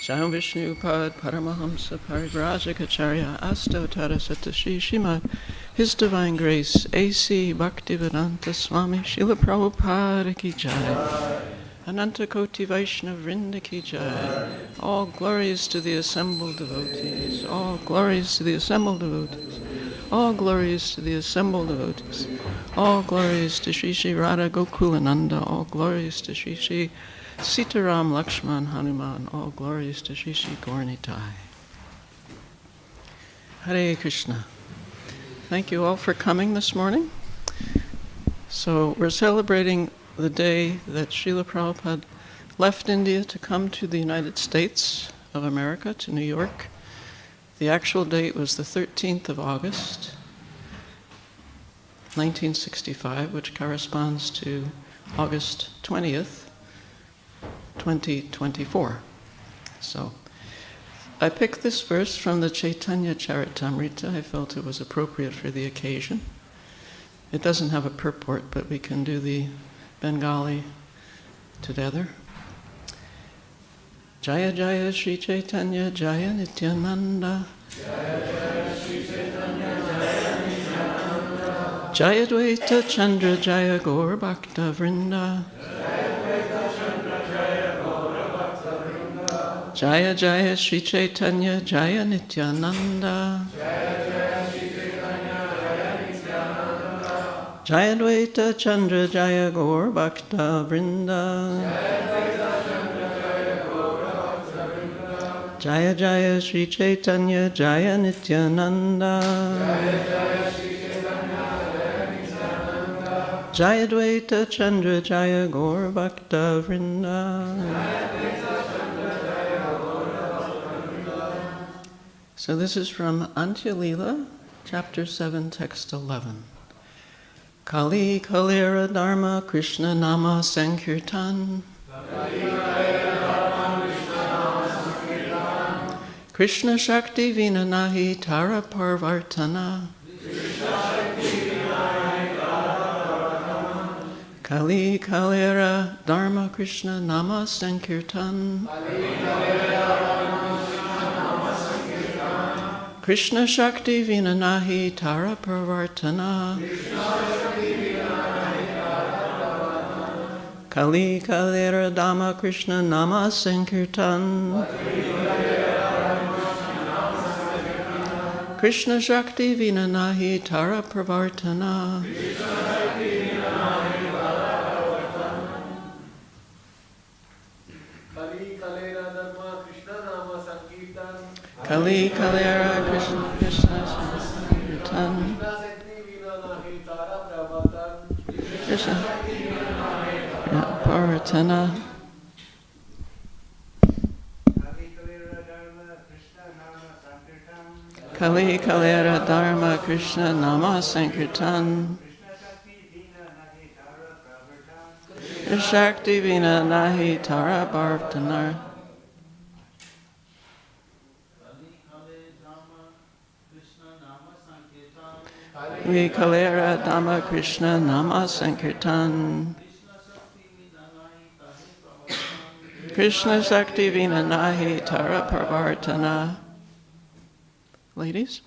Jai Vishnu Pad Paramahamsa Parivrajacharya Astotara Satashi Shrimad His Divine Grace A.C. Bhaktivedanta Swami Srila Prabhupada Ki Jai Ananta Koti Vaishnava Vrinda Ki Jai. All glories to the assembled devotees. All glories to the assembled devotees. All glories to the assembled devotees. All glories to Sri Sri Radha Gokulananda. All glories to Sri Sri Sitaram Lakshman Hanuman. All glories to Sri Sri Gaurnitai. Hare Krishna. Thank you all for coming this morning. So we're celebrating the day that Srila Prabhupada left India to come to the United States of America, to New York. The actual date was the 13th of August, 1965, which corresponds to August 20th, 2024. So I picked this verse from the Chaitanya Charitamrita. I felt it was appropriate for the occasion. It doesn't have a purport, but we can do the Bengali together. Jaya Jaya Sri Chaitanya Jaya Nityananda. Jaya Jaya Sri Chaitanya Jaya Nityananda. Jaya Dvaita Chandra Jaya Gaur Bhakta Vrinda. Jaya Jaya Sri Chaitanya Jaya Nityananda. Jaya Jaya Sri Chaitanya Jaya Nityananda. Jaya Dvaita Chandra Jaya Gaur Bhakta Vrinda. Jaya Jaya Sri Chaitanya Jaya Nityananda. Jaya Jaya Sri Chaitanya Jaya Nityananda. Jaya Dvaita Chandra Jaya Gaur Bhakta Vrinda. So this is from Antya Lila, chapter 7, text 11. Kali Kalera Dharma Krishna Nama Sankirtan. Krishna Shakti Vina Nahi Tara Parvartana. Kali Kalera Dharma Krishna Nama Sankirtan. Krishna Shakti Vina Nahi Tara Parvartana. Kali Kalera Dhamma Krishna Nama Sankirtan. Krishna Shakti Vina Nahi Tara Parvartana. Kali Kalera Krishna Krishna Sankirtan. Krishna Parvartana. Kali Kalera Dharma Krishna Nama Sankirtan. Shakti Vina Nahi Tara Parvartana. Kali Kalera Dhamma Krishna Nama Sankirtan. Krishna Shakti Vina Nahi Tara Parvartana. Ladies?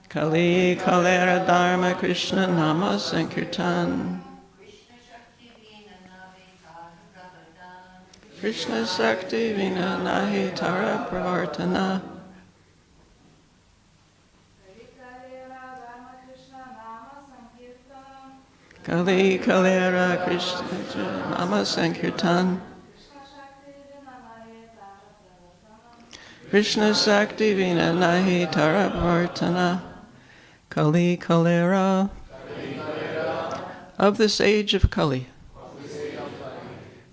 Kali Kalera Dharma Krishna Nama Sankirtan. Krishna Shakti Vina Nahi Tara Parvartana. Kali Kalera Krishna Nama Sankirtan. Krishna Shakti Vina Nahi Tara Parvartana. Kali Kalera. Of this age of Kali.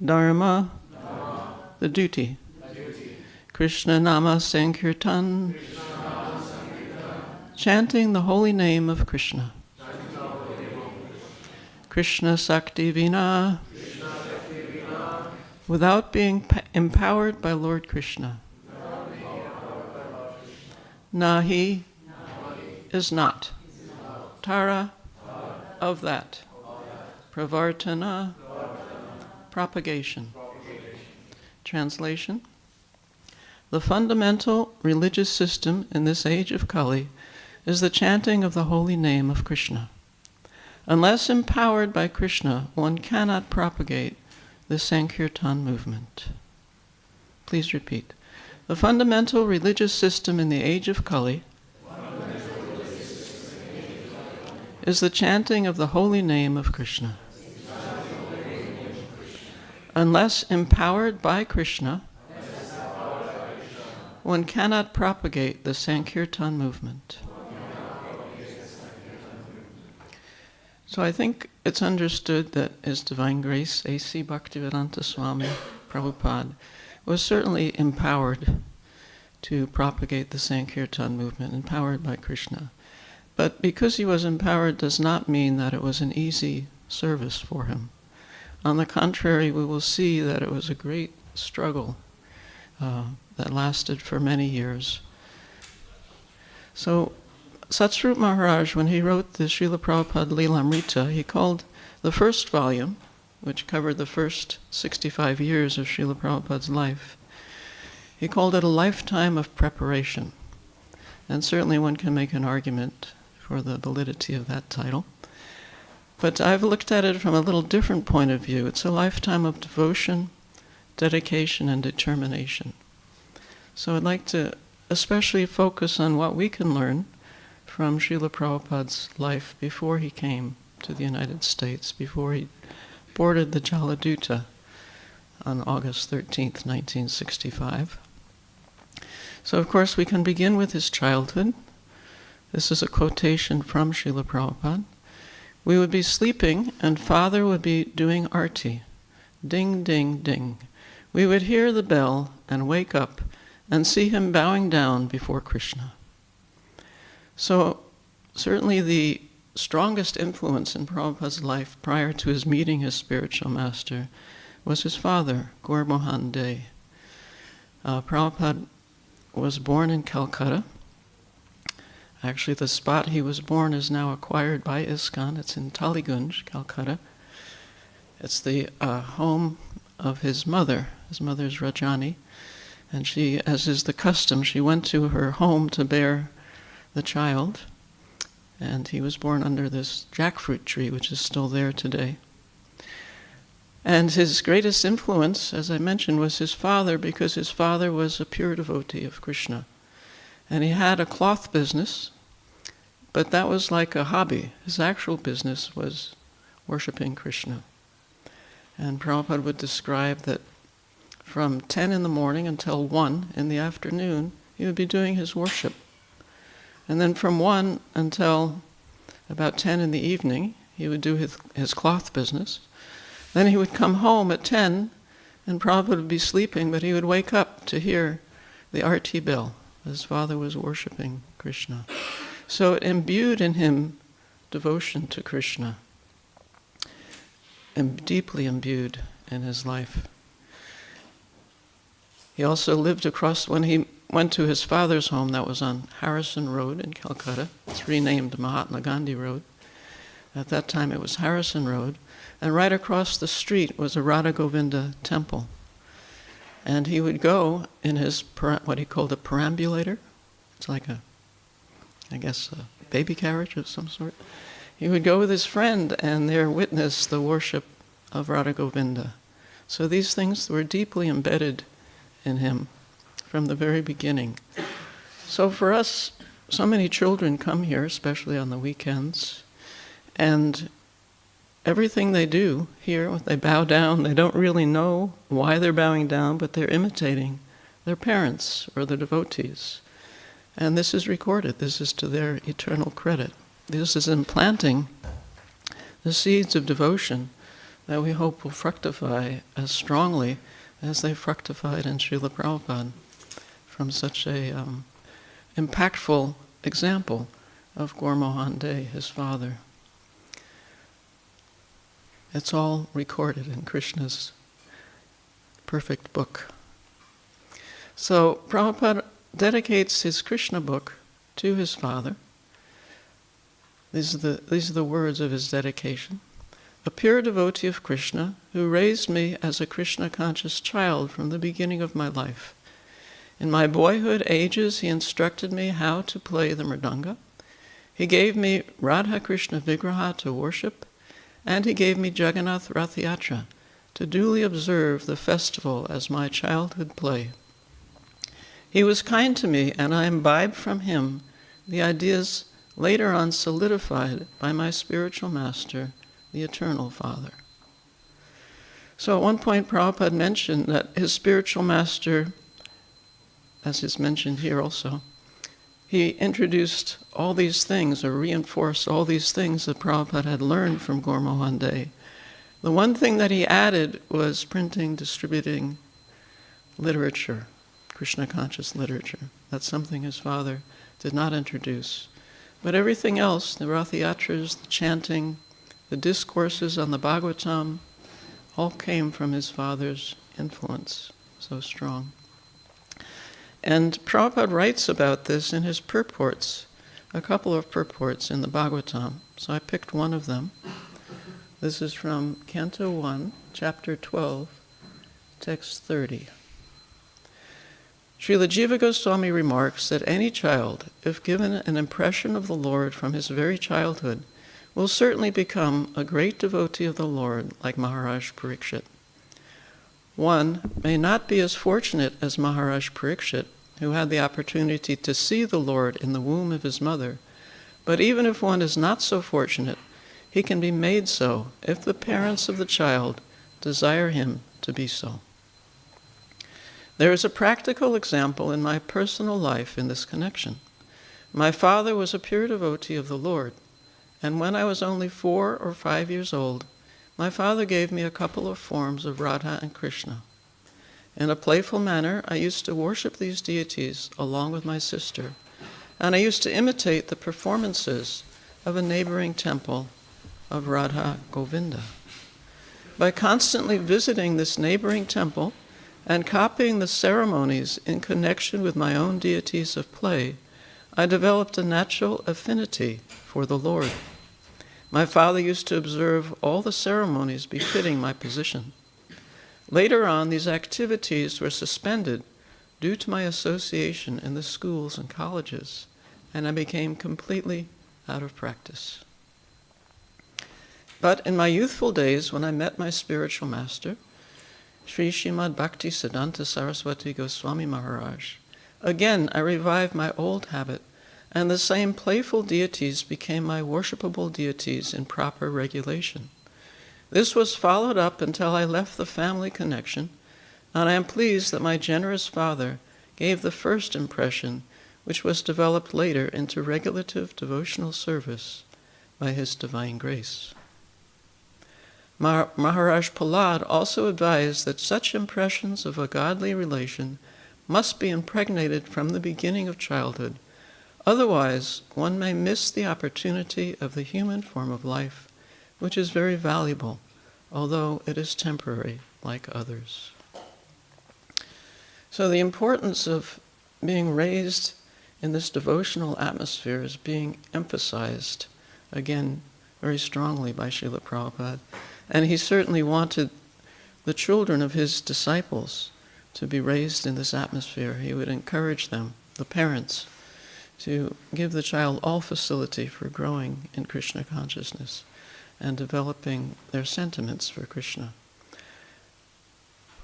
Dharma. The duty. Krishna Nama Sankirtan. Chanting the holy name of Krishna. Krishna Shakti Vina. without being empowered by Lord Krishna. Nahi is not. Tara of that. Pravartana, propagation. Translation: the fundamental religious system in this age of Kali is the chanting of the holy name of Krishna. Unless empowered by Krishna, one cannot propagate the Sankirtan movement. Please repeat. The fundamental religious system in the age of Kali is the chanting of the holy name of Krishna. Unless empowered by Krishna, one cannot propagate the Sankirtan movement. So I think it's understood that His Divine Grace, A.C. Bhaktivedanta Swami Prabhupada, was certainly empowered to propagate the Sankirtan movement, empowered by Krishna. But because he was empowered does not mean that it was an easy service for him. On the contrary, we will see that it was a great struggle that lasted for many years. So Satsrup Maharaj, when he wrote the Srila Prabhupada Lilamrita, he called the first volume, which covered the first 65 years of Srila Prabhupada's life, he called it a lifetime of preparation. And certainly one can make an argument for the validity of that title. But I've looked at it from a little different point of view. It's a lifetime of devotion, dedication, and determination. So I'd like to especially focus on what we can learn from Srila Prabhupada's life before he came to the United States, before he boarded the Jaladuta on August 13th, 1965. So of course we can begin with his childhood. This is a quotation from Srila Prabhupada. We would be sleeping and Father would be doing arti. Ding, ding, ding. We would hear the bell and wake up and see him bowing down before Krishna. So certainly the strongest influence in Prabhupada's life prior to his meeting his spiritual master was his father, Gaur Mohan De. Prabhupada was born in Calcutta. Actually, the spot he was born is now acquired by ISKCON. It's in Taligunj, Calcutta. It's the home of his mother. His mother's Rajani. And she, as is the custom, she went to her home to bear the child. And he was born under this jackfruit tree, which is still there today. And his greatest influence, as I mentioned, was his father, because his father was a pure devotee of Krishna. And he had a cloth business, but that was like a hobby. His actual business was worshipping Krishna. And Prabhupada would describe that from 10 in the morning until 1 in the afternoon, he would be doing his worship. And then from 1 until about 10 in the evening, he would do his cloth business. Then he would come home at 10, and Prabhupada would be sleeping, but he would wake up to hear the arti bell. His father was worshipping Krishna. So it imbued in him devotion to Krishna, and deeply imbued in his life. He also lived across, when he went to his father's home, that was on Harrison Road in Calcutta. It's renamed Mahatma Gandhi Road. At that time it was Harrison Road. And right across the street was a Radha Govinda temple. And he would go in his, what he called a perambulator. It's like a baby carriage of some sort. He would go with his friend and there witness the worship of Radha Govinda. So these things were deeply embedded in him from the very beginning. So for us, so many children come here, especially on the weekends, and everything they do here, when they bow down, they don't really know why they're bowing down, but they're imitating their parents or the devotees. And this is recorded. This is to their eternal credit. This is implanting the seeds of devotion that we hope will fructify as strongly as they fructified in Srila Prabhupada from such a impactful example of Gaur Mohan De, his father. It's all recorded in Krishna's perfect book. So Prabhupada dedicates his Krishna book to his father. These are the words of his dedication. A pure devotee of Krishna who raised me as a Krishna-conscious child from the beginning of my life. In my boyhood ages, he instructed me how to play the mridanga. He gave me Radha Krishna Vigraha to worship, and he gave me Jagannath Rath Yatra to duly observe the festival as my childhood play. He was kind to me, and I imbibed from him the ideas later on solidified by my spiritual master, the Eternal Father. So at one point Prabhupada mentioned that his spiritual master, as is mentioned here also, he introduced all these things, or reinforced all these things that Prabhupada had learned from Gurmohan Day. The one thing that he added was printing, distributing literature, Krishna conscious literature. That's something his father did not introduce. But everything else, the Rath Yatras, the chanting, the discourses on the Bhagavatam, all came from his father's influence, so strong. And Prabhupada writes about this in his purports, a couple of purports in the Bhagavatam. So I picked one of them. This is from Canto 1, Chapter 12, Text 30. Srila Jiva Goswami remarks that any child, if given an impression of the Lord from his very childhood, will certainly become a great devotee of the Lord, like Maharaj Parikshit. One may not be as fortunate as Maharaj Parikshit, who had the opportunity to see the Lord in the womb of his mother, but even if one is not so fortunate, he can be made so if the parents of the child desire him to be so. There is a practical example in my personal life in this connection. My father was a pure devotee of the Lord, and when I was only 4 or 5 years old, my father gave me a couple of forms of Radha and Krishna. In a playful manner, I used to worship these deities along with my sister, and I used to imitate the performances of a neighboring temple of Radha Govinda. By constantly visiting this neighboring temple and copying the ceremonies in connection with my own deities of play, I developed a natural affinity for the Lord. My father used to observe all the ceremonies befitting my position. Later on, these activities were suspended due to my association in the schools and colleges, and I became completely out of practice. But in my youthful days, when I met my spiritual master, Sri Srimad Bhaktisiddhanta Saraswati Goswami Maharaj, again I revived my old habit, and the same playful deities became my worshipable deities in proper regulation. This was followed up until I left the family connection, and I am pleased that my generous father gave the first impression, which was developed later into regulative devotional service by his divine grace. Maharaj Prahlad also advised that such impressions of a godly relation must be impregnated from the beginning of childhood. Otherwise, one may miss the opportunity of the human form of life, which is very valuable, although it is temporary, like others. So the importance of being raised in this devotional atmosphere is being emphasized, again, very strongly by Srila Prabhupada. And he certainly wanted the children of his disciples to be raised in this atmosphere. He would encourage them, the parents, to give the child all facility for growing in Krishna consciousness and developing their sentiments for Krishna.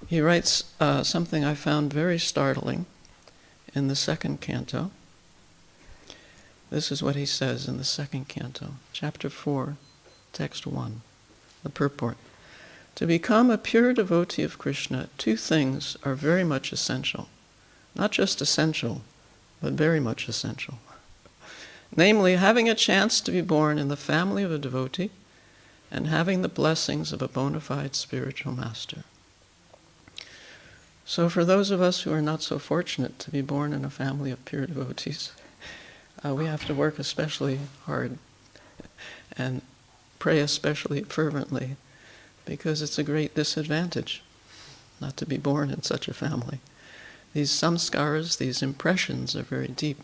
He writes something I found very startling in the second canto. This is what he says in the second canto, chapter 4, text 1, the purport. To become a pure devotee of Krishna, 2 things are very much essential. Not just essential, but very much essential. Namely, having a chance to be born in the family of a devotee and having the blessings of a bona fide spiritual master. So for those of us who are not so fortunate to be born in a family of pure devotees, we have to work especially hard and pray especially fervently, because it's a great disadvantage not to be born in such a family. These samskaras, these impressions are very deep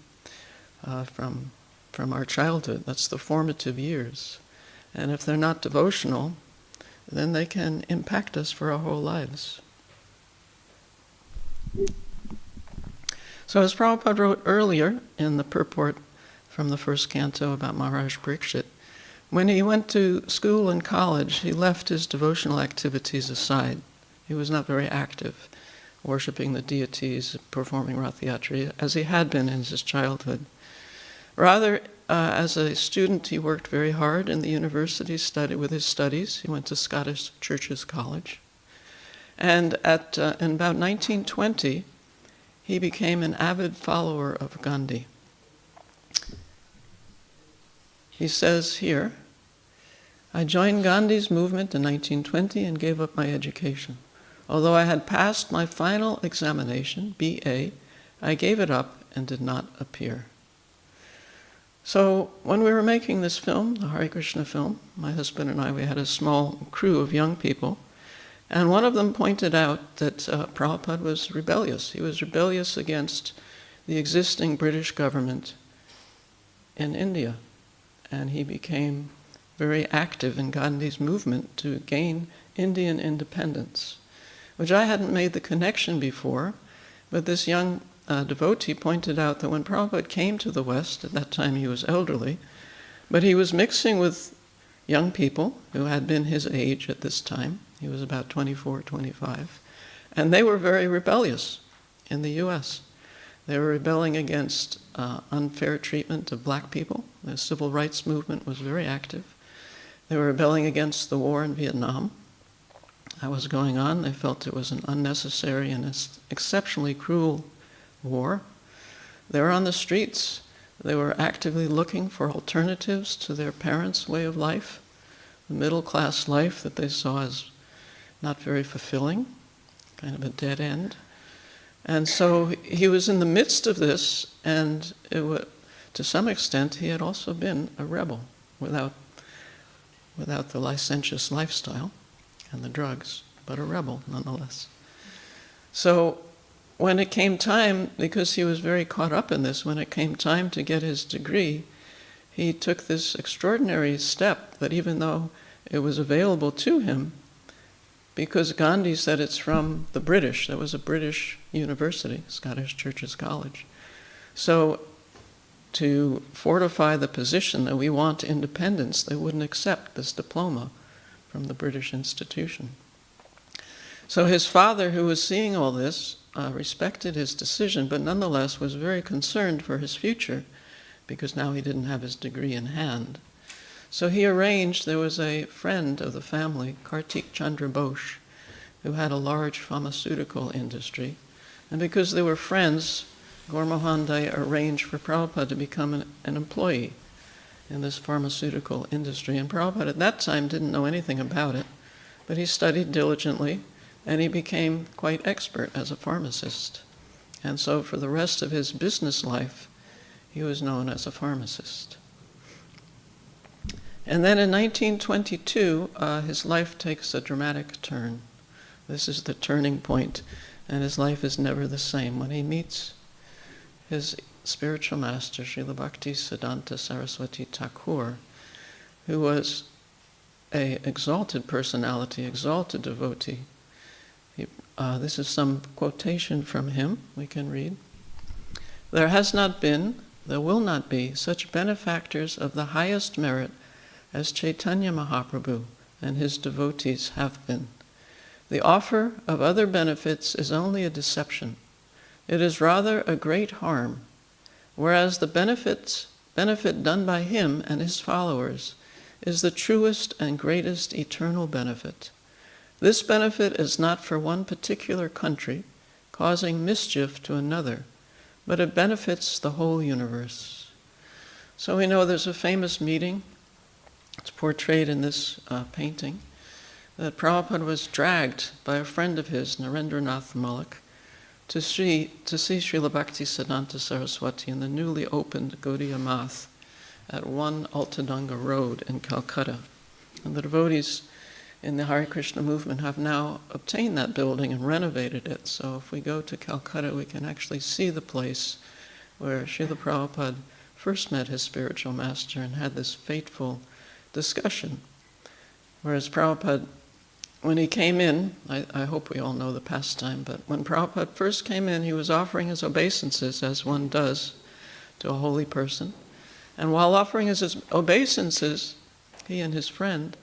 from our childhood. That's the formative years. And if they're not devotional, then they can impact us for our whole lives. So as Prabhupada wrote earlier in the purport from the first canto about Maharaj Parikshit, when he went to school and college, he left his devotional activities aside. He was not very active, worshipping the deities, performing Rath Yatra, as he had been in his childhood. Rather, as a student, he worked very hard in the university, studied with his studies. He went to Scottish Churches College. And in about 1920, he became an avid follower of Gandhi. He says here, I joined Gandhi's movement in 1920 and gave up my education. Although I had passed my final examination, BA, I gave it up and did not appear. So when we were making this film, the Hare Krishna film, my husband and I, we had a small crew of young people, and one of them pointed out that Prabhupada was rebellious. He was rebellious against the existing British government in India, and he became very active in Gandhi's movement to gain Indian independence, which I hadn't made the connection before, but this young devotee pointed out that when Prabhupada came to the West, at that time he was elderly, but he was mixing with young people who had been his age at this time. He was about 24, 25, and they were very rebellious in the U.S. They were rebelling against unfair treatment of black people. The civil rights movement was very active. They were rebelling against the war in Vietnam that was going on. They felt it was an unnecessary and exceptionally cruel war. They were on the streets. They were actively looking for alternatives to their parents' way of life, the middle-class life that they saw as not very fulfilling, kind of a dead end. And so he was in the midst of this, and to some extent he had also been a rebel without the licentious lifestyle and the drugs, but a rebel nonetheless. So when it came time, because he was very caught up in this, when it came time to get his degree, he took this extraordinary step that even though it was available to him, because Gandhi said it's from the British, that was a British university, Scottish Churches College. So to fortify the position that we want independence, they wouldn't accept this diploma from the British institution. So his father, who was seeing all this, respected his decision, but nonetheless was very concerned for his future, because now he didn't have his degree in hand. So he arranged, there was a friend of the family, Kartik Chandra Bose, who had a large pharmaceutical industry. And because they were friends, Gaur Mohan Day arranged for Prabhupada to become an employee in this pharmaceutical industry. And Prabhupada at that time didn't know anything about it, but he studied diligently, and he became quite expert as a pharmacist. And so for the rest of his business life, he was known as a pharmacist. And then in 1922, his life takes a dramatic turn. This is the turning point, and his life is never the same. When he meets his spiritual master, Srila Bhaktisiddhanta Saraswati Thakur, who was an exalted personality, exalted devotee. This is some quotation from him we can read. There has not been, there will not be, such benefactors of the highest merit as Chaitanya Mahaprabhu and his devotees have been. The offer of other benefits is only a deception. It is rather a great harm, whereas the benefit done by him and his followers is the truest and greatest eternal benefit. This benefit is not for one particular country, causing mischief to another, but it benefits the whole universe. So we know there's a famous meeting, it's portrayed in this painting, that Prabhupada was dragged by a friend of his, Narendranath Mullik, to see Srila Bhaktisiddhanta Saraswati in the newly opened Gaudiya Math at 1 Altadanga Road in Calcutta. And the devotees in the Hare Krishna movement have now obtained that building and renovated it. So if we go to Calcutta, we can actually see the place where Srila Prabhupada first met his spiritual master and had this fateful discussion. Whereas Prabhupada, when he came in, I hope we all know the pastime, but when Prabhupada first came in, he was offering his obeisances, as one does to a holy person. And while offering his obeisances, he and his friend,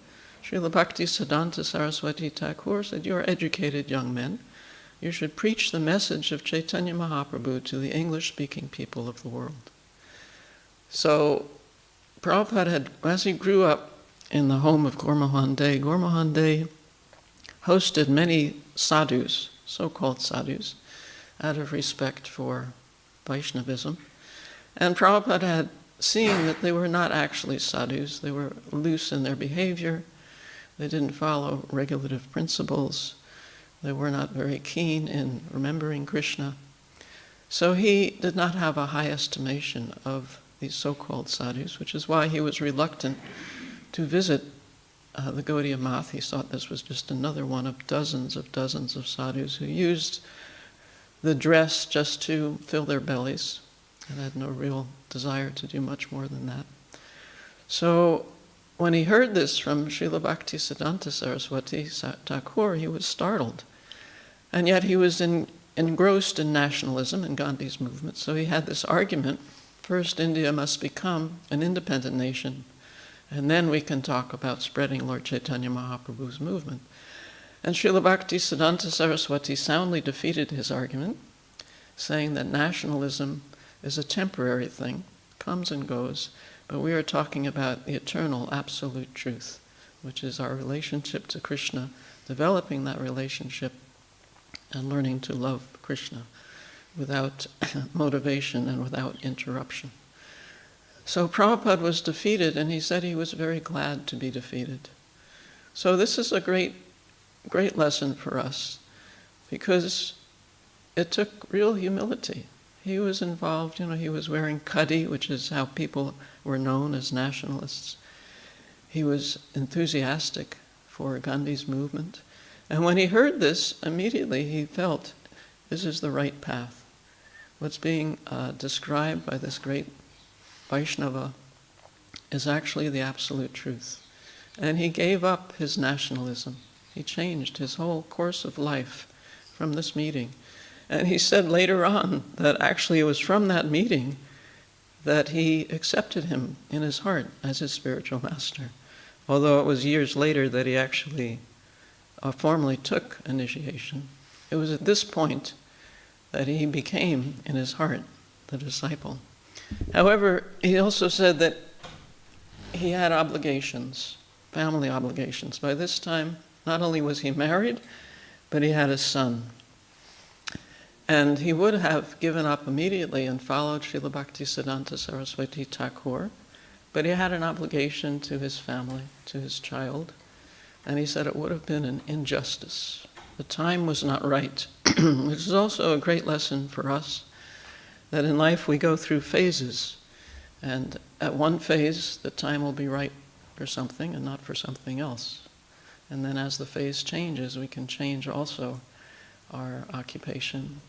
Srila Bhaktivedanta Saraswati Thakur, said, "You are educated young men. You should preach the message of Chaitanya Mahaprabhu to the English-speaking people of the world." So Prabhupada had, as he grew up in the home of Gormohan Dey hosted many sadhus, so-called sadhus, out of respect for Vaishnavism. And Prabhupada had seen that they were not actually sadhus. They were loose in their behavior. They didn't follow regulative principles. They were not very keen in remembering Krishna. So he did not have a high estimation of these so-called sadhus, which is why he was reluctant to visit the Gaudiya Math. He thought this was just another one of dozens of sadhus who used the dress just to fill their bellies and had no real desire to do much more than that. So when he heard this from Srila Bhaktisiddhanta Saraswati Thakur, he was startled. And yet he was engrossed in nationalism and Gandhi's movement. So he had this argument, first India must become an independent nation, and then we can talk about spreading Lord Chaitanya Mahaprabhu's movement. And Srila Bhaktisiddhanta Saraswati soundly defeated his argument, saying that nationalism is a temporary thing, comes and goes, but we are talking about the eternal, absolute truth, which is our relationship to Krishna, developing that relationship and learning to love Krishna without motivation and without interruption. So Prabhupada was defeated, and he said he was very glad to be defeated. So this is a great lesson for us, because it took real humility. He was involved, he was wearing khadi, which is how people were known as nationalists. He was enthusiastic for Gandhi's movement. And when he heard this, immediately he felt this is the right path. What's being described by this great Vaishnava is actually the absolute truth. And he gave up his nationalism. He changed his whole course of life from this meeting. And he said later on that actually it was from that meeting that he accepted him in his heart as his spiritual master. Although it was years later that he actually formally took initiation. It was at this point that he became, in his heart, the disciple. However, he also said that he had obligations, family obligations. By this time, not only was he married, but he had a son. And he would have given up immediately and followed Srila Bhaktisiddhanta Saraswati Thakur, but he had an obligation to his family, to his child, and he said it would have been an injustice. The time was not right, which is also a great lesson for us, that in life we go through phases, and at one phase the time will be right for something and not for something else. And then as the phase changes, we can change also our occupation,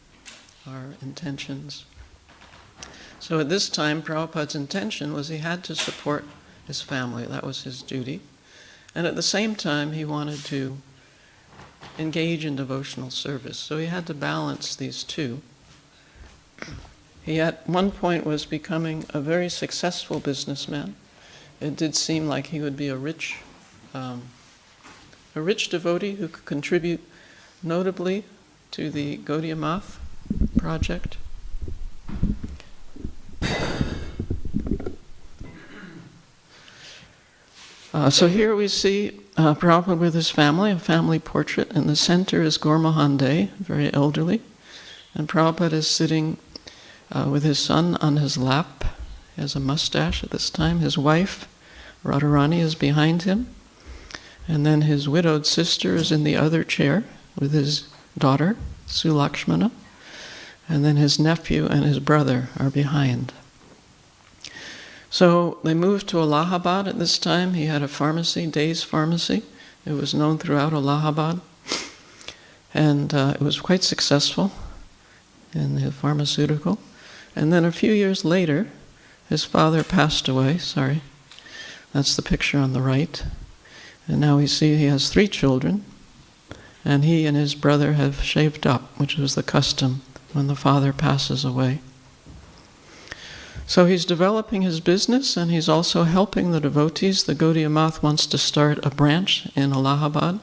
our intentions. So at this time, Prabhupada's intention was he had to support his family. That was his duty. And at the same time, he wanted to engage in devotional service. So he had to balance these two. He at one point was becoming a very successful businessman. It did seem like he would be a rich devotee who could contribute notably to the Gaudiya Math project. So here we see Prabhupada with his family, a family portrait. In the center is Gormohan Dey, very elderly. And Prabhupada is sitting with his son on his lap. He has a mustache at this time. His wife, Radharani, is behind him. And then his widowed sister is in the other chair with his daughter, Sulakshmana. And then his nephew and his brother are behind. So they moved to Allahabad at this time. He had a pharmacy, Dey's pharmacy, It was known throughout Allahabad, and it was quite successful in the pharmaceutical. And then a few years later, his father passed away. Sorry, that's the picture on the right. And now we see he has 3 children, and he and his brother have shaved up, which was the custom when the father passes away. So he's developing his business, and he's also helping the devotees. The Gaudiya Math wants to start a branch in Allahabad,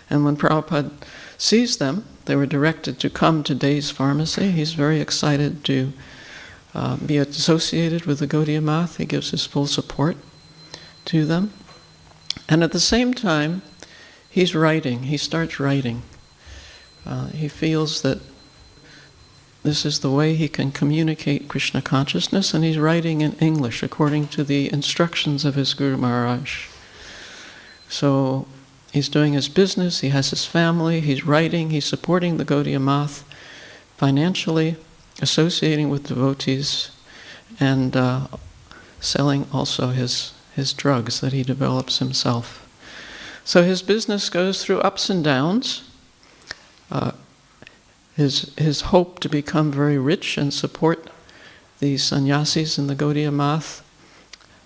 and when Prabhupada sees them, they were directed to come to Day's Pharmacy. He's very excited to be associated with the Gaudiya Math. He gives his full support to them. And at the same time, he's writing. He starts writing. He feels that this is the way he can communicate Krishna consciousness, and he's writing in English according to the instructions of his Guru Maharaj. So he's doing his business, he has his family, he's writing, he's supporting the Gaudiya Math financially, associating with devotees, and selling also his drugs that he develops himself. So his business goes through ups and downs. His hope to become very rich and support the sannyasis in the Gaudiya Math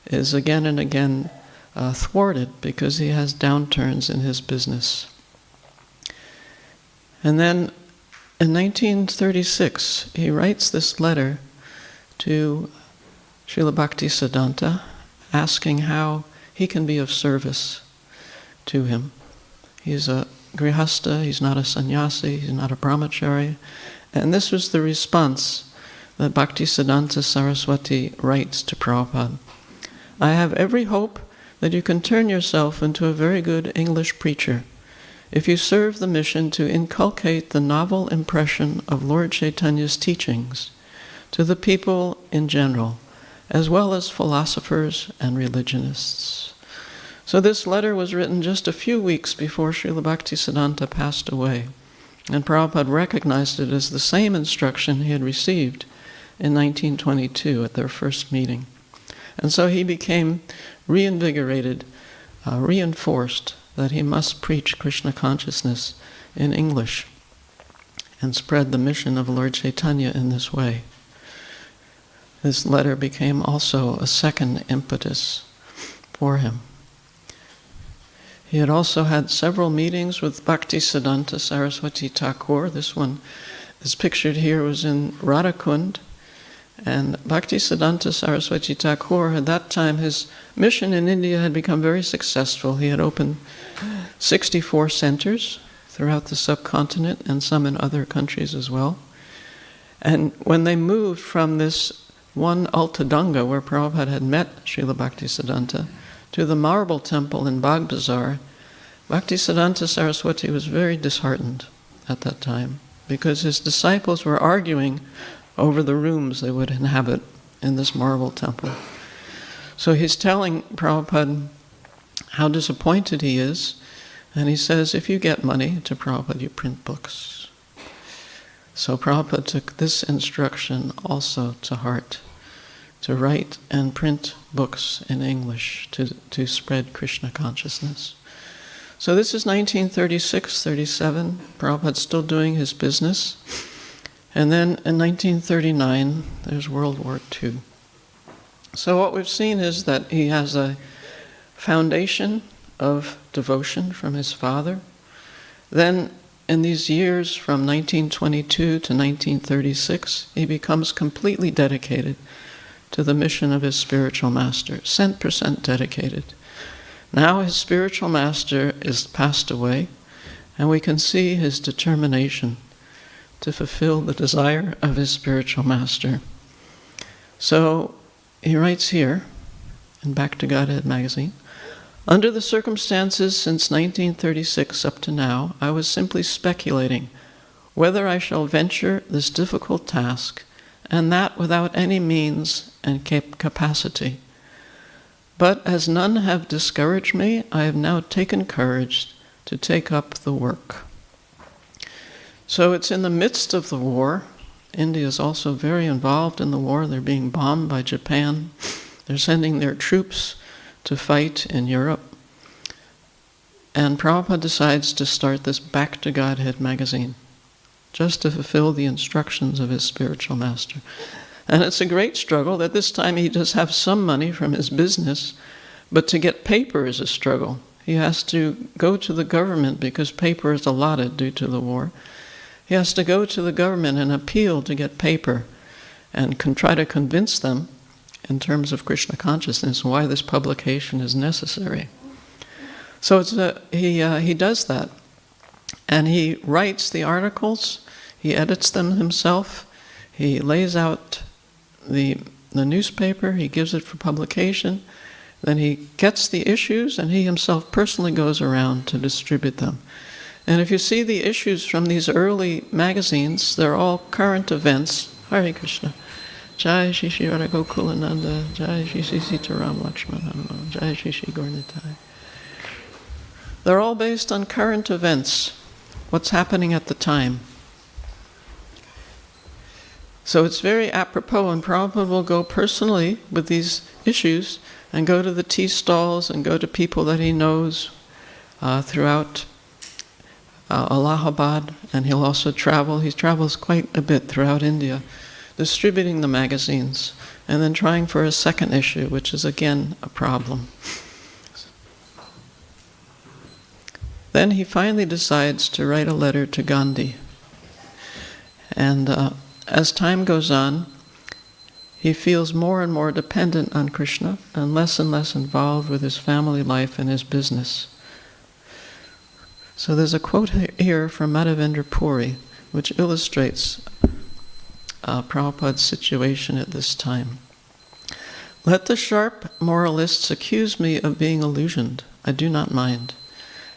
is again and again thwarted because he has downturns in his business. And then in 1936, he writes this letter to Srila Bhaktisiddhanta asking how he can be of service to him. He's a grihastha, he's not a sannyasi, he's not a brahmachari. And this was the response that Bhaktisiddhanta Saraswati writes to Prabhupada. I have every hope that you can turn yourself into a very good English preacher if you serve the mission to inculcate the novel impression of Lord Chaitanya's teachings to the people in general, as well as philosophers and religionists. So this letter was written just a few weeks before Srila Bhaktisiddhanta passed away, and Prabhupada recognized it as the same instruction he had received in 1922 at their first meeting. And so he became reinvigorated, reinforced that he must preach Krishna consciousness in English and spread the mission of Lord Chaitanya in this way. This letter became also a second impetus for him. He had also had several meetings with Bhaktisiddhanta Saraswati Thakur. This one is pictured here, was in Radhakund. And Bhaktisiddhanta Saraswati Thakur, at that time, his mission in India had become very successful. He had opened 64 centers throughout the subcontinent and some in other countries as well. And when they moved from this one Altadanga, where Prabhupada had met Srila Bhaktisiddhanta, to the marble temple in Bagh Bazar, Bhaktisiddhanta Saraswati was very disheartened at that time because his disciples were arguing over the rooms they would inhabit in this marble temple. So he's telling Prabhupada how disappointed he is, and he says, if you get money to Prabhupada, you print books. So Prabhupada took this instruction also to heart, to write and print books in English to spread Krishna consciousness. So this is 1936-37. Prabhupada's still doing his business. And then in 1939, there's World War II. So what we've seen is that he has a foundation of devotion from his father. Then in these years from 1922 to 1936, he becomes completely dedicated to the mission of his spiritual master, 100% dedicated. Now his spiritual master is passed away, and we can see his determination to fulfill the desire of his spiritual master. So he writes here, in Back to Godhead magazine, under the circumstances since 1936 up to now, I was simply speculating whether I shall venture this difficult task, and that without any means and capacity. But as none have discouraged me, I have now taken courage to take up the work. So it's in the midst of the war. India is also very involved in the war. They're being bombed by Japan. They're sending their troops to fight in Europe. And Prabhupada decides to start this Back to Godhead magazine, just to fulfill the instructions of his spiritual master. And it's a great struggle. At this time he does have some money from his business, but to get paper is a struggle. He has to go to the government because paper is allotted due to the war. He has to go to the government and appeal to get paper and can try to convince them in terms of Krishna consciousness why this publication is necessary. So he does that. And he writes the articles, he edits them himself, he lays out the newspaper, he gives it for publication, then he gets the issues and he himself personally goes around to distribute them. And if you see the issues from these early magazines, they're all current events. Hare Krishna. Jai Shri Shri Radha Gokulananda, Jai Shri Shri Sitaram Lakshmana, Jai Shri Shri Gaurnitai. They're all based on current events, what's happening at the time. So it's very apropos, and Prabhupada will go personally with these issues and go to the tea stalls and go to people that he knows throughout Allahabad, and he'll also travel. He travels quite a bit throughout India, distributing the magazines, and then trying for a second issue, which is again a problem. Then he finally decides to write a letter to Gandhi. And as time goes on, he feels more and more dependent on Krishna and less involved with his family life and his business. So there's a quote here from Madhavendra Puri, which illustrates Prabhupada's situation at this time. Let the sharp moralists accuse me of being illusioned. I do not mind.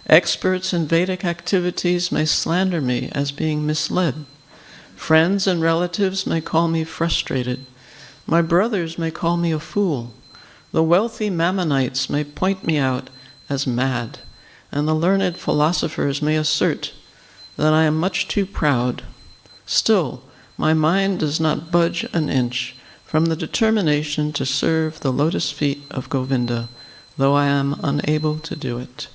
Experts in Vedic activities may slander me as being misled. Friends and relatives may call me frustrated. My brothers may call me a fool. The wealthy Mammonites may point me out as mad, and the learned philosophers may assert that I am much too proud. Still, my mind does not budge an inch from the determination to serve the lotus feet of Govinda, though I am unable to do it.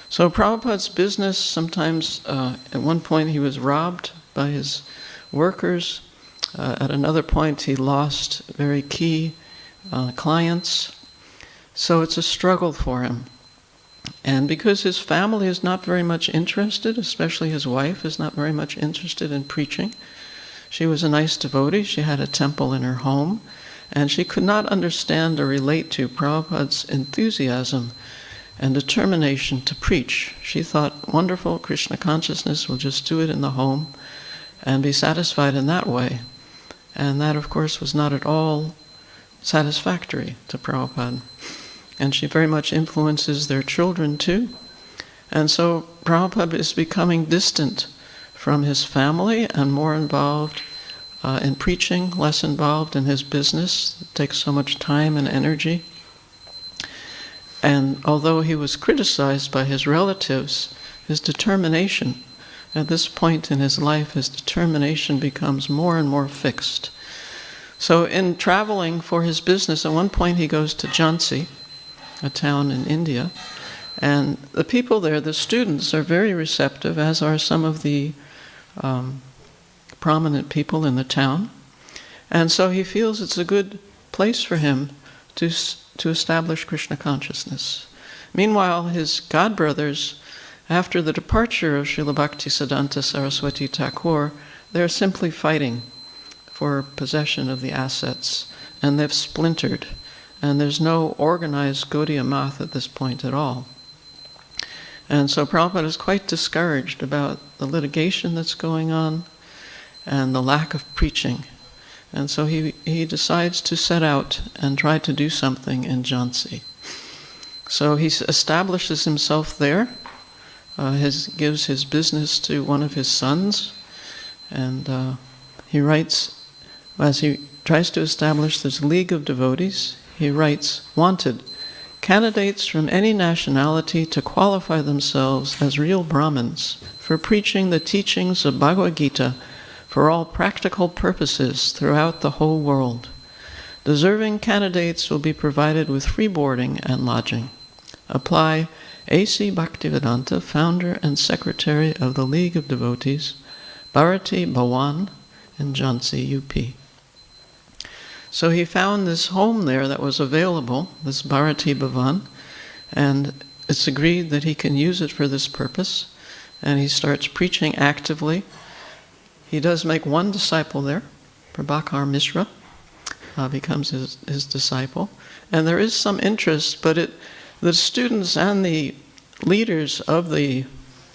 So Prabhupada's business, sometimes at one point he was robbed by his workers. At another point he lost very key clients. So it's a struggle for him. And because his family is not very much interested, especially his wife is not very much interested in preaching. She was a nice devotee, she had a temple in her home, and she could not understand or relate to Prabhupada's enthusiasm and determination to preach. She thought, wonderful, Krishna consciousness, will just do it in the home and be satisfied in that way. And that, of course, was not at all satisfactory to Prabhupada. And she very much influences their children too. And so Prabhupada is becoming distant from his family and more involved in preaching, less involved in his business. It takes so much time and energy. And although he was criticized by his relatives, his determination, at this point in his life, his determination becomes more and more fixed. So in traveling for his business, at one point he goes to Jhansi, a town in India, and the people there, the students, are very receptive, as are some of the prominent people in the town. And so he feels it's a good place for him to establish Krishna consciousness. Meanwhile, his godbrothers, after the departure of Srila Bhaktisiddhanta Saraswati Thakur, they're simply fighting for possession of the assets, and they've splintered, and there's no organized Gaudiya Math at this point at all. And so Prabhupada is quite discouraged about the litigation that's going on and the lack of preaching. And so he decides to set out and try to do something in Jhansi. So he establishes himself there, gives his business to one of his sons, and he writes, as he tries to establish this league of devotees, he writes, "Wanted, candidates from any nationality to qualify themselves as real Brahmins for preaching the teachings of Bhagavad Gita for all practical purposes throughout the whole world. Deserving candidates will be provided with free boarding and lodging. Apply A.C. Bhaktivedanta, founder and secretary of the League of Devotees, Bharati Bhawan in Jhansi, UP. So he found this home there that was available, this Bharati Bhavan, and it's agreed that he can use it for this purpose, and he starts preaching actively. He does make one disciple there, Prabhakar Mishra, becomes his disciple. And there is some interest, but the students and the leaders of the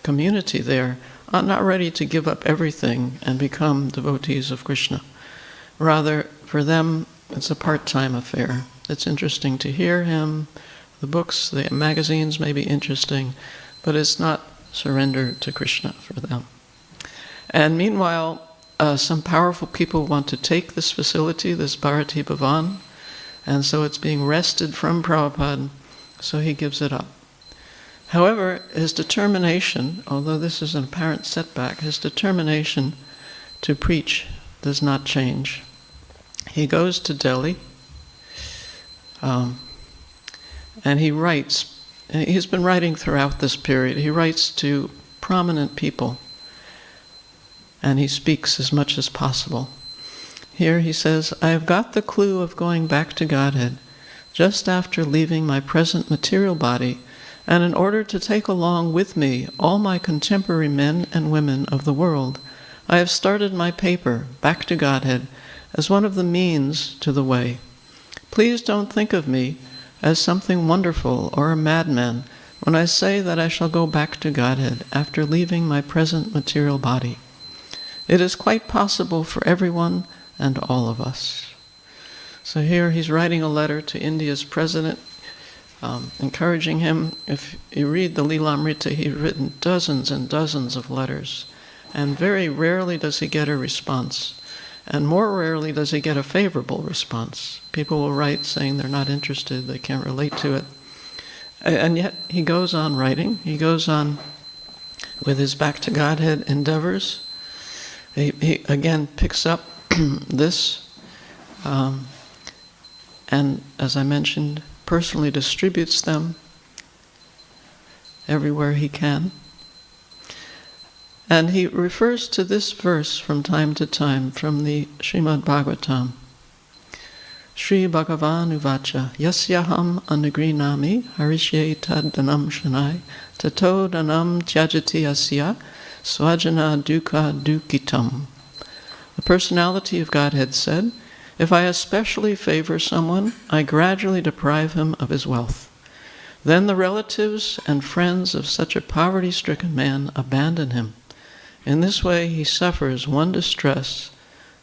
community there are not ready to give up everything and become devotees of Krishna. Rather, for them, it's a part-time affair. It's interesting to hear him. The books, the magazines may be interesting, but it's not surrender to Krishna for them. And meanwhile, some powerful people want to take this facility, this Bharati Bhavan, and so it's being wrested from Prabhupada, so he gives it up. However, his determination, although this is an apparent setback, his determination to preach does not change. He goes to Delhi, and he writes. He's been writing throughout this period. He writes to prominent people, and he speaks as much as possible. Here he says, I have got the clue of going back to Godhead just after leaving my present material body, and in order to take along with me all my contemporary men and women of the world, I have started my paper, Back to Godhead, as one of the means to the way. Please don't think of me as something wonderful or a madman when I say that I shall go back to Godhead after leaving my present material body. It is quite possible for everyone and all of us. So here he's writing a letter to India's president, encouraging him. If you read the Lilamrita, he's written dozens and dozens of letters, and very rarely does he get a response. And more rarely does he get a favorable response. People will write saying they're not interested, they can't relate to it. And yet he goes on writing. He goes on with his Back to Godhead endeavors. He again picks up this, and as I mentioned, personally distributes them everywhere he can. And he refers to this verse from time to time from the Srimad Bhagavatam. Shri Bhagavan Uvacha Yasyaham Anugrinami Harishye Tad Danam Shanai Tato Danam Tyajati Asya Swajana Dukkha Dukhitam. The personality of Godhead said, if I especially favor someone, I gradually deprive him of his wealth. Then the relatives and friends of such a poverty-stricken man abandon him. In this way, he suffers one distress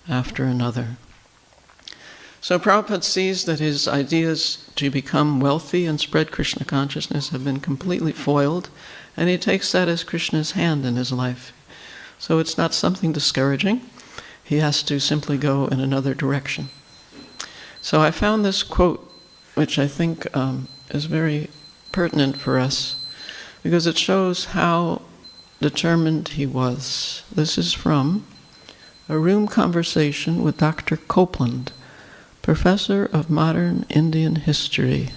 after another. So Prabhupada sees that his ideas to become wealthy and spread Krishna consciousness have been completely foiled, and he takes that as Krishna's hand in his life. So it's not something discouraging. He has to simply go in another direction. So I found this quote, which I think is very pertinent for us, because it shows how determined he was. This is from a room conversation with Dr. Copeland, professor of modern Indian history,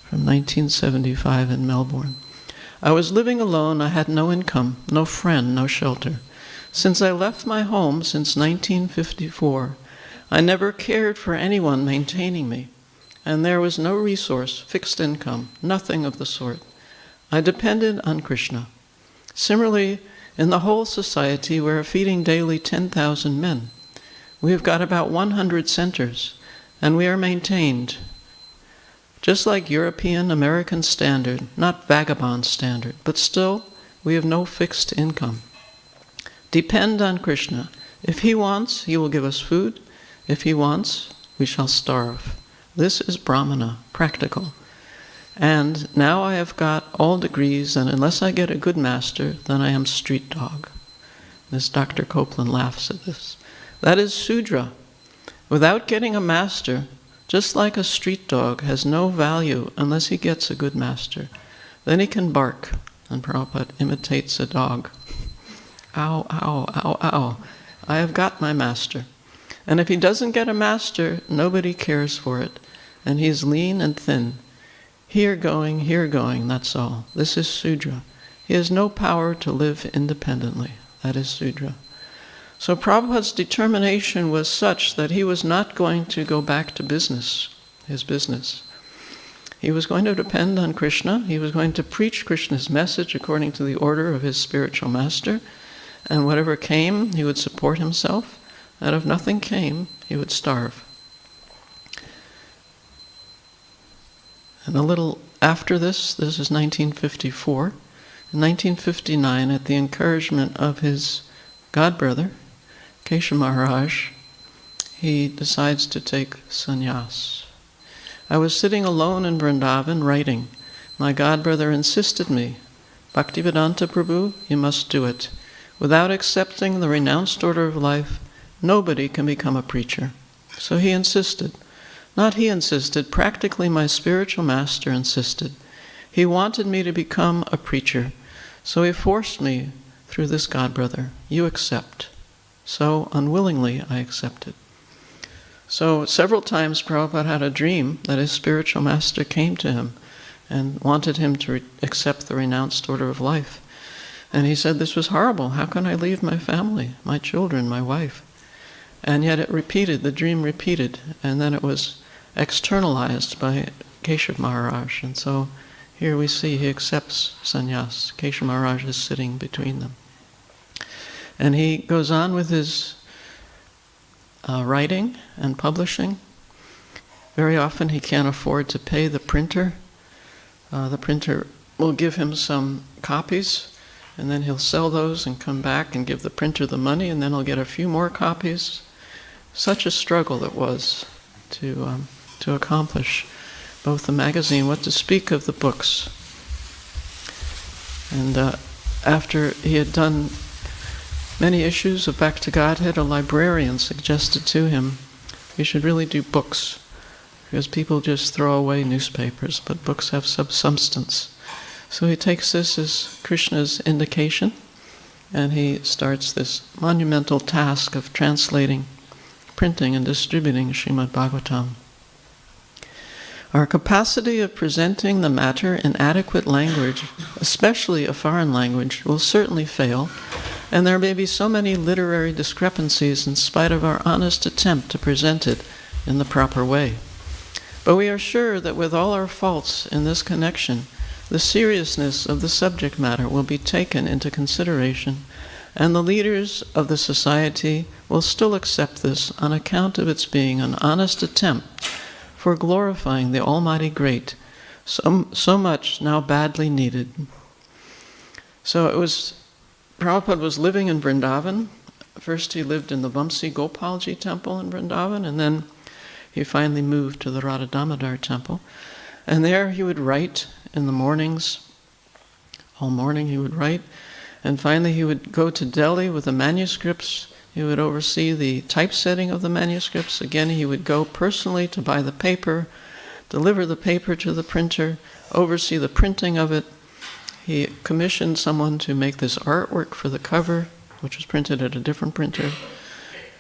from 1975 in Melbourne. I was living alone. I had no income, no friend, no shelter. Since I left my home since 1954, I never cared for anyone maintaining me, and there was no resource, fixed income, nothing of the sort. I depended on Krishna. Similarly, in the whole society, we are feeding daily 10,000 men. We have got about 100 centers, and we are maintained just like European American standard, not vagabond standard, but still we have no fixed income. Depend on Krishna. If he wants, he will give us food. If he wants, we shall starve. This is Brahmana, practical. And now I have got all degrees, and unless I get a good master, then I am street dog. This Dr. Copeland laughs at this. That is Sudra. Without getting a master, just like a street dog has no value unless he gets a good master. Then he can bark, and Prabhupada imitates a dog. Ow, ow, ow, ow. I have got my master. And if he doesn't get a master, nobody cares for it. And he is lean and thin. Here going, that's all. This is Sudra. He has no power to live independently. That is Sudra. So Prabhupada's determination was such that he was not going to go back to his business. He was going to depend on Krishna. He was going to preach Krishna's message according to the order of his spiritual master. And whatever came, he would support himself. And if nothing came, he would starve. And a little after this is 1954. In 1959, at the encouragement of his godbrother, Kesha Maharaj, he decides to take sannyas. I was sitting alone in Vrindavan writing. My godbrother insisted me, Bhaktivedanta Prabhu, you must do it. Without accepting the renounced order of life, nobody can become a preacher. So he insisted. Not he insisted, practically my spiritual master insisted. He wanted me to become a preacher. So he forced me through this godbrother. You accept. So unwillingly I accepted. So several times Prabhupada had a dream that his spiritual master came to him and wanted him to accept the renounced order of life. And he said, this was horrible. How can I leave my family, my children, my wife? And yet the dream repeated, and then it was externalized by Keshav Maharaj. And so here we see he accepts sannyas. Keshav Maharaj is sitting between them. And he goes on with his writing and publishing. Very often he can't afford to pay the printer. The printer will give him some copies, and then he'll sell those and come back and give the printer the money, and then he'll get a few more copies. Such a struggle it was to accomplish both the magazine, what to speak of the books. And after he had done many issues of Back to Godhead, a librarian suggested to him, you should really do books, because people just throw away newspapers, but books have substance. So he takes this as Krishna's indication, and he starts this monumental task of translating, printing, and distributing Srimad Bhagavatam. Our capacity of presenting the matter in adequate language, especially a foreign language, will certainly fail, and there may be so many literary discrepancies in spite of our honest attempt to present it in the proper way. But we are sure that with all our faults in this connection, the seriousness of the subject matter will be taken into consideration, and the leaders of the society will still accept this on account of its being an honest attempt for glorifying the Almighty Great, so much now badly needed. So Prabhupada was living in Vrindavan. First he lived in the Vamsi Gopalji temple in Vrindavan, and then he finally moved to the Radha Damodar temple. And there he would write in the mornings. All morning he would write. And finally he would go to Delhi with the manuscripts. He would oversee the typesetting of the manuscripts. Again, he would go personally to buy the paper, deliver the paper to the printer, oversee the printing of it. He commissioned someone to make this artwork for the cover, which was printed at a different printer.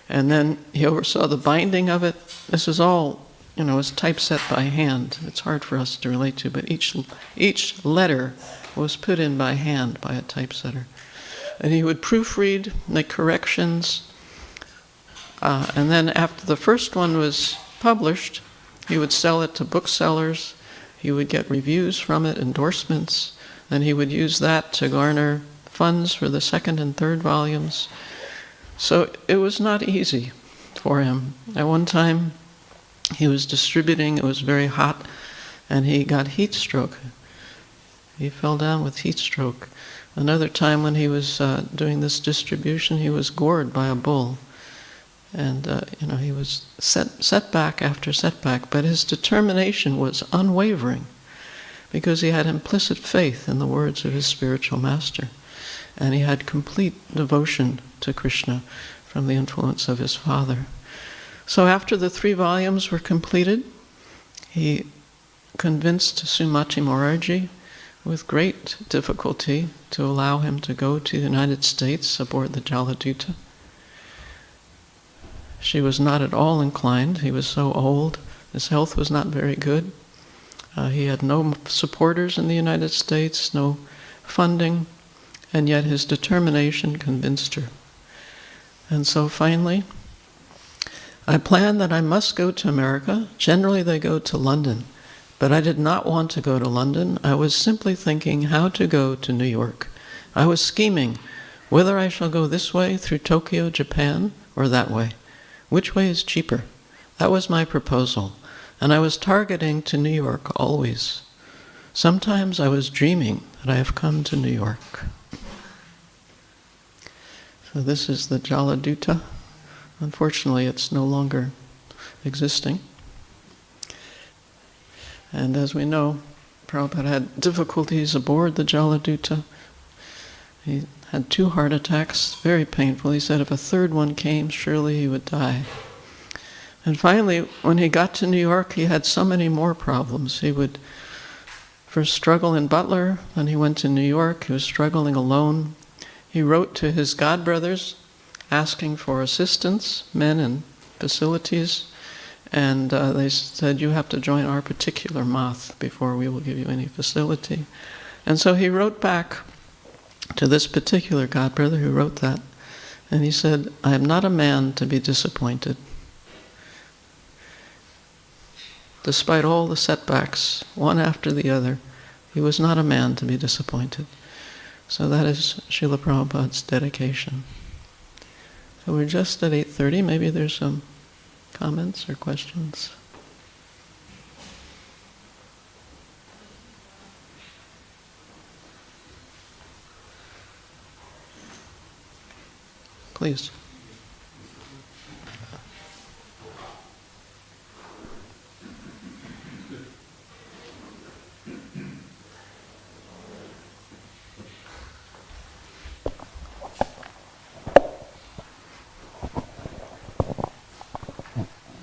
And then he oversaw the binding of it. This is all, is typeset by hand. It's hard for us to relate to, but each letter was put in by hand by a typesetter. And he would proofread, make corrections, and then after the first one was published, he would sell it to booksellers. He would get reviews from it, endorsements, and he would use that to garner funds for the second and third volumes. So it was not easy for him. At one time, he was distributing, it was very hot, and he got heat stroke. He fell down with heat stroke. Another time when he was doing this distribution, he was gored by a bull. And, he was setback after setback, but his determination was unwavering because he had implicit faith in the words of his spiritual master. And he had complete devotion to Krishna from the influence of his father. So after the 3 volumes were completed, he convinced Sumati Morarji with great difficulty to allow him to go to the United States aboard the Jaladuta. She was not at all inclined. He was so old. His health was not very good. He had no supporters in the United States, no funding, and yet his determination convinced her. And so finally, I planned that I must go to America. Generally, they go to London. But I did not want to go to London. I was simply thinking how to go to New York. I was scheming whether I shall go this way through Tokyo, Japan, or that way. Which way is cheaper? That was my proposal. And I was targeting to New York always. Sometimes I was dreaming that I have come to New York. So this is the Jaladuta. Unfortunately, it's no longer existing. And as we know, Prabhupada had difficulties aboard the Jaladuta. He had 2 heart attacks, very painful. He said if a third one came, surely he would die. And finally, when he got to New York, he had so many more problems. He would first struggle in Butler, then he went to New York, he was struggling alone. He wrote to his godbrothers asking for assistance, men and facilities, and they said, you have to join our particular math before we will give you any facility. And so he wrote back to this particular godbrother who wrote that, and he said, I am not a man to be disappointed. Despite all the setbacks, one after the other, he was not a man to be disappointed. So that is Srila Prabhupada's dedication. So we're just at 8:30. Maybe there's some comments or questions. Please.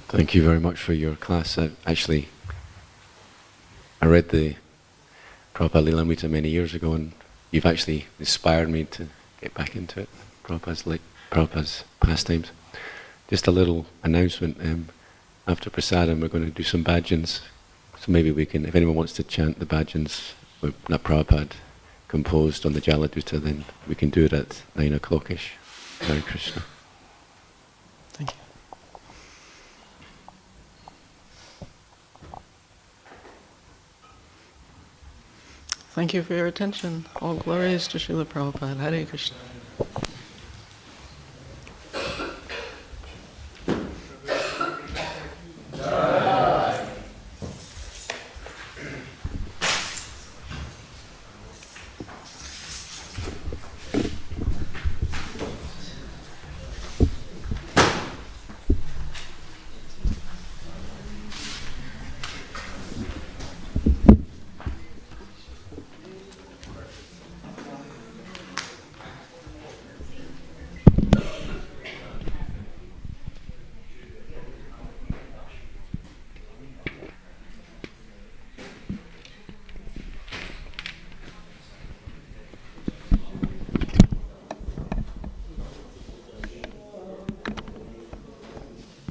Thank you very much for your class. I read the Prabhupada Lilamrita many years ago, and you've actually inspired me to get back into it, Prabhupada's pastimes. Just a little announcement. After Prasadam, we're going to do some bhajans. So maybe we can, if anyone wants to chant the bhajans that Prabhupada composed on the Jaladuta, then we can do it at 9 o'clock-ish. Hare Krishna. Thank you. Thank you for your attention. All glories to Srila Prabhupada. Hare Krishna.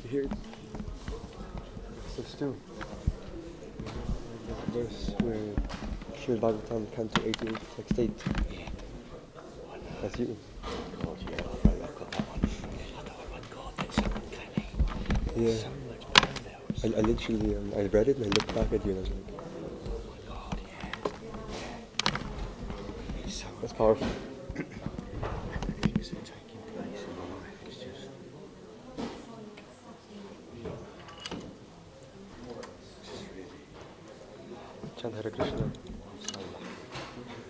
Here, so still, the verse where Sri Bhagavatam, Canto 88, text 8. That's you. God, yeah, I've got that one. I thought, oh my God, that's so uncanny. Yeah. So much parallels. I literally, I read it and I looked back at you and I was like, Oh my God, yeah. It's so that's powerful. things are taking place in my life. It's just really Chant Hare Krishna. so lucky. Hare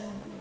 Krishna.